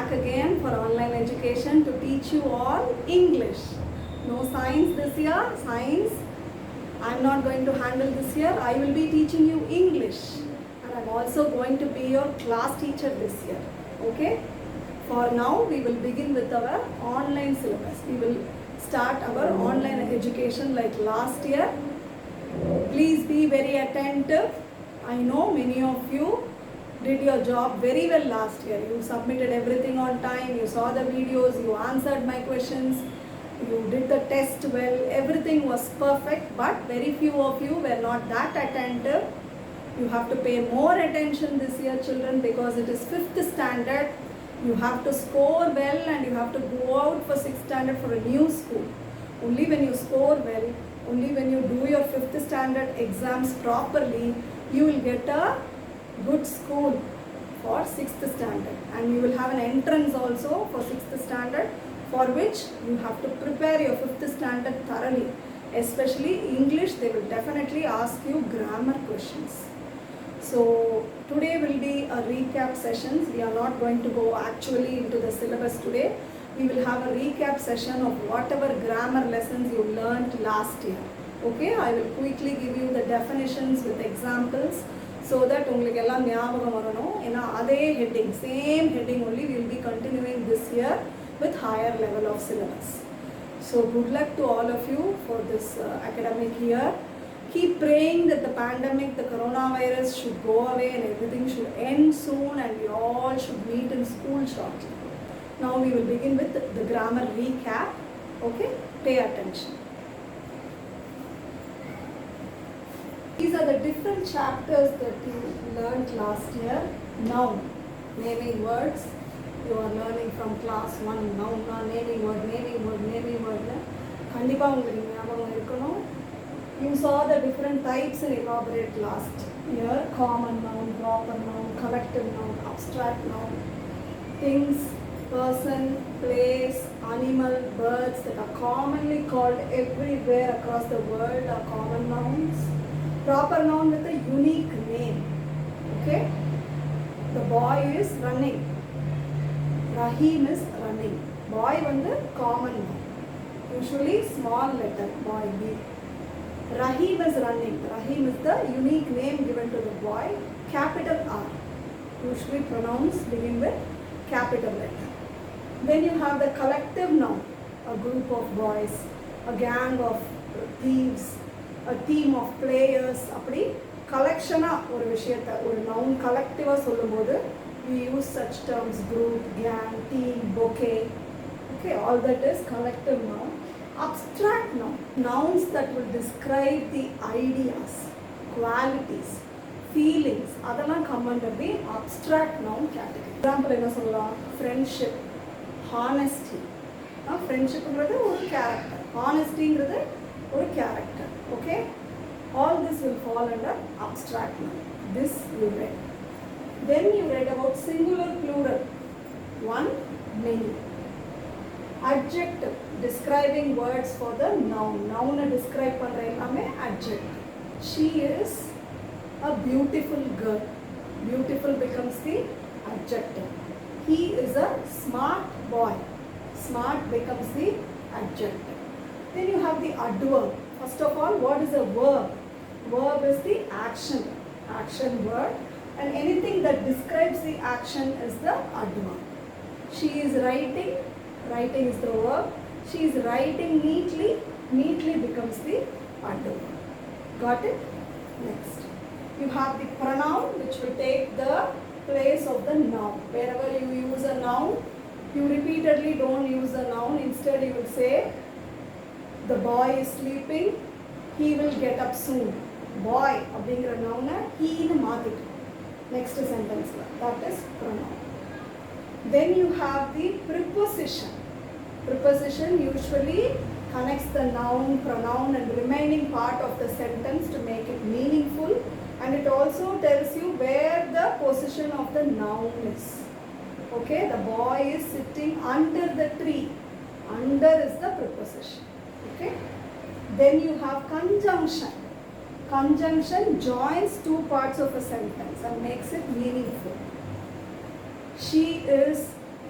back again for online education to teach you all English. No science this year. Science I'm not going to handle this year. I will be teaching you English, and I'm also going to be your class teacher this year. Okay? For now, we will begin with our online syllabus. We will start our online education like last year. Please be very attentive. I know many of you did your job very well last year. You submitted everything on time, you saw the videos, you answered my questions, you did the test well, everything was perfect, but very few of you were not that attentive. You have to pay more attention this year, children, because it is 5th standard. You have to score well and you have to go out for 6th standard for a new school. Only when you score well, only when you do your 5th standard exams properly, you will get a good school for 6th standard, and you will have an entrance also for 6th standard, for which you have to prepare your 5th standard thoroughly. Especially English, they will definitely ask you grammar questions. So today will be a recap sessions. We are not going to go actually into the syllabus today. We will have a recap session of whatever grammar lessons you learned last year. Okay, I will quickly give you the definitions with examples so that உங்களுக்கு எல்லாம் ஞாபகம் வரணும். ஏன்னா அதே heading, same heading only we will be continuing this year with higher level of syllabus. So good luck to all of you for this academic year. Keep praying that the pandemic, the coronavirus should go away and everything should end soon and we all should meet in school shortly. Now we will begin with the grammar recap. Okay, pay attention. These are the different chapters that you learned last year. Noun, naming words. You are learning from class 1. Noun, naming word, naming word, naming word. கண்டிப்பா உங்களுக்கு ஞாபகம் இருக்கணும். You saw the different types in elaborate last year. Common noun, proper noun, collective noun, abstract noun. Things, person, place, animal, birds that are commonly called everywhere across the world are common nouns. Proper noun with a unique name. Okay? The boy is running. Rahim is running. Boy வந்து common noun. Usually small letter, boy, B. Rahim is running. Rahim is the unique name given to the boy. Capital R. Usually pronouns begin with capital letter. Then you have the collective noun. A group of boys, a gang of thieves, a team of players. அப்படி கலெக்ஷனாக ஒரு விஷயத்தை ஒரு noun கலெக்டிவாக சொல்லும்போது we use such terms group, gang, team, bouquet. Okay, all that is collective noun. Abstract noun, nouns that will describe the ideas, qualities, feelings. அதெல்லாம் come under the abstract noun category. Example என்ன சொல்லலாம்? Friendship, honesty. ஃப்ரெண்ட்ஷிப்ங்கிறது ஒரு character, ஹானஸ்டிங்கிறது ஒரு character. Okay, all this will fall under abstract noun. This you read. Then you read about singular, plural. One, many. Adjective, describing words for the noun. Noun describe பண்ற எல்லாமே adjective. She is a beautiful girl. Beautiful becomes the adjective. He is a smart boy. Smart becomes the adjective. Then you have the adverb. First of all, what is a verb? Verb is the action. Action word. And anything that describes the action is the adverb. She is writing. Writing is the verb. She is writing neatly. Neatly becomes the adverb. Got it? Next. You have the pronoun which will take the place of the noun. Wherever you use a noun, you repeatedly don't use the noun. Instead you will say, the boy is sleeping. He will get up soon. Boy அப்படிங்கிற noun he-னு மாத்திட்டு next sentence that is pronoun. Then you have the preposition. Preposition usually connects the noun, pronoun and remaining part of the sentence to make it meaningful, and it also tells you where the position of the noun is. Okay, the boy is sitting under the tree. Under is the preposition. Okay, then you have conjunction. Conjunction joins two parts of a sentence and makes it meaningful. She is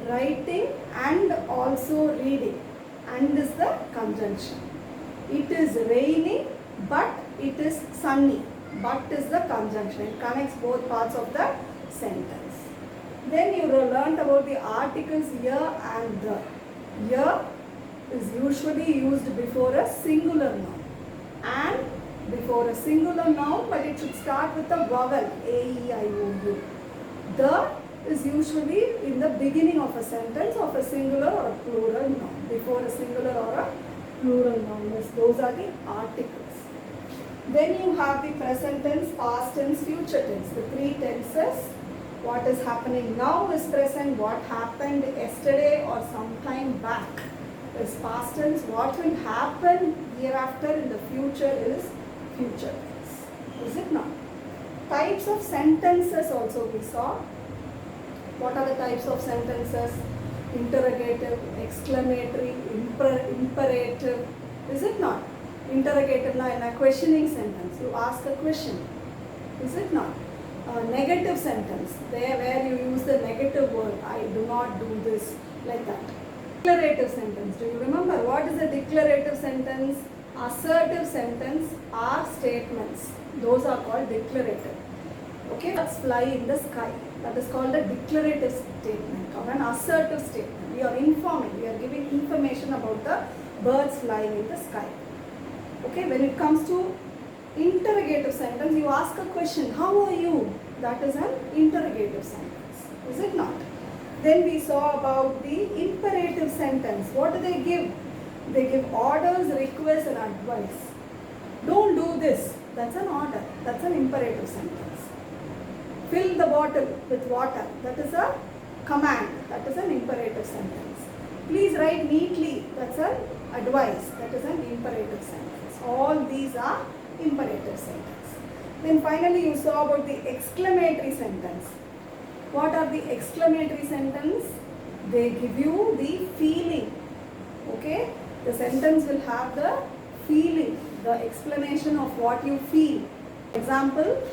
writing and also reading. And is the conjunction. It is raining but it is sunny. But is the conjunction. It connects both parts of the sentence. Then you learned about the articles here and the. Here is usually used before a singular noun and before a singular noun, but it should start with a vowel A-E-I-O-U. The is usually in the beginning of a sentence of a singular or a plural noun. Before a singular or a plural noun. Those are the articles. Then you have the present tense, past tense, future tense. The three tenses. What is happening now is present. What happened yesterday or sometime back is past tense. What will happen hereafter in the future is future tense. Is it not? Types of sentences also we saw. What are the types of sentences? Interrogative, exclamatory, imperative. Is it not? Interrogative na in a questioning sentence. You ask a question. Is it not? Negative sentence. There where you use the negative word. I do not do this. Like that. Declarative sentence. Do you remember? What is a declarative sentence? Assertive sentence are statements. Those are called declarative. Okay, birds fly in the sky. That is called a declarative statement or an assertive statement. We are informing, we are giving information about the birds flying in the sky. Okay, when it comes to interrogative sentence, you ask a question, how are you? That is an interrogative sentence. Is it not? Then we saw about the imperative sentence. What do they give? They give orders, requests and advice. Don't do this. That's an order. That's an imperative sentence. Fill the bottle with water. That is a command. That is an imperative sentence. Please write neatly. That's an advice. That is an imperative sentence. All these are imperative sentence. Then finally you saw about the exclamatory sentence. What are the exclamatory sentence? They give you the feeling. Okay? The sentence will have the feeling, the explanation of what you feel. Example,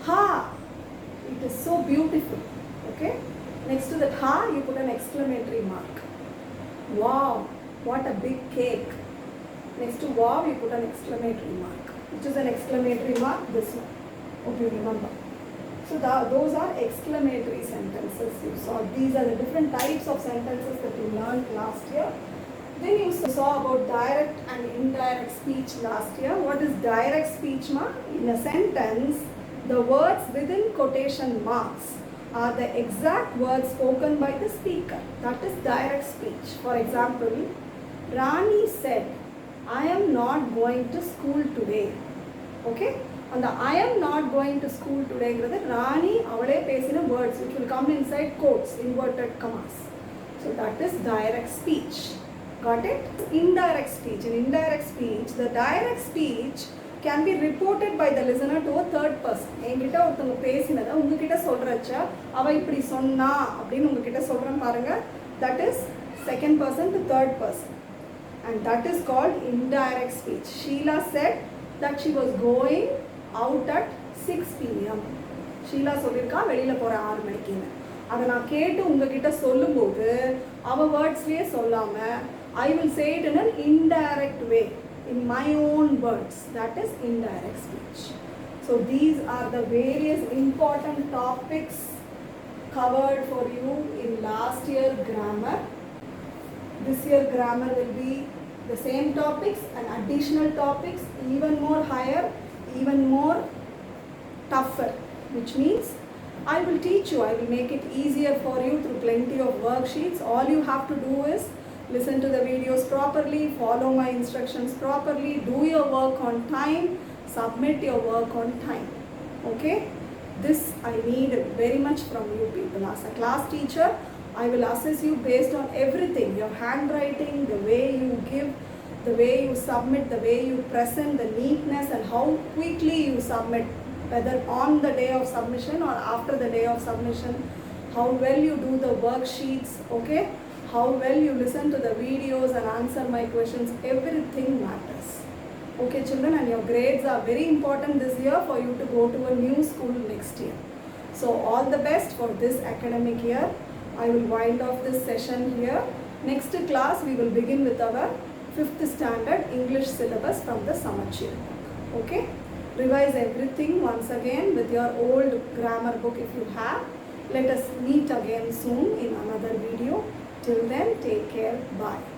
ha! It is so beautiful. Okay? Next to that ha, you put an exclamatory mark. Wow! What a big cake. Next to wow, you put an exclamatory mark. Which is an exclamatory mark? This one. Hope you remember. So those are exclamatory sentences you saw. These are the different types of sentences that you learned last year. Then you saw about direct and indirect speech last year. What is direct speech, ma? In a sentence, the words within quotation marks are the exact words spoken by the speaker. That is direct speech. For example, Rani said, I am not going to school today. Okay? And the I am not going to school today, Rani, avale pesina words which will come inside quotes, inverted commas. So that is direct speech. Got it? Indirect speech. In indirect speech, the direct speech can be reported by the listener to a third person. என்கிட்ட ஒருத்தங்க பேசினதை உங்ககிட்ட சொல்றச்ச அவ இப்படி சொன்னா அப்படின்னு உங்ககிட்ட சொல்றேன் பாருங்க. That is second person to third person. And that is called indirect speech. Sheila said that she was going out at 6 p.m. Sheila சொல்லியிருக்கா வெளியில் போகிற 6 மணிக்குன்னு. அதை நான் கேட்டு உங்ககிட்ட சொல்லும்போது அவள் வேர்ட்ஸ்லேயே சொல்லாமல் I will say it in an indirect way, in my own words. That is indirect speech. So these are the various important topics covered for you in last year grammar. This year grammar will be the same topics and additional topics, even more higher, even more tougher, which means I will teach you, I will make it easier for you through plenty of worksheets. All you have to do is listen to the videos properly, follow my instructions properly, do your work on time, submit your work on time. Okay? This I need very much from you people. As a class teacher, I will assess you based on everything, your handwriting, the way you give, the way you submit, the way you present, the neatness and how quickly you submit, whether on the day of submission or after the day of submission, how well you do the worksheets, okay? How well you listen to the videos and answer my questions, everything matters. Okay children, and your grades are very important this year for you to go to a new school next year. So all the best for this academic year. I will wind off this session here. Next class we will begin with our 5th standard English syllabus from the Samachir book. Okay? Revise everything once again with your old grammar book if you have. Let us meet again soon in another video. Till then, take care. Bye.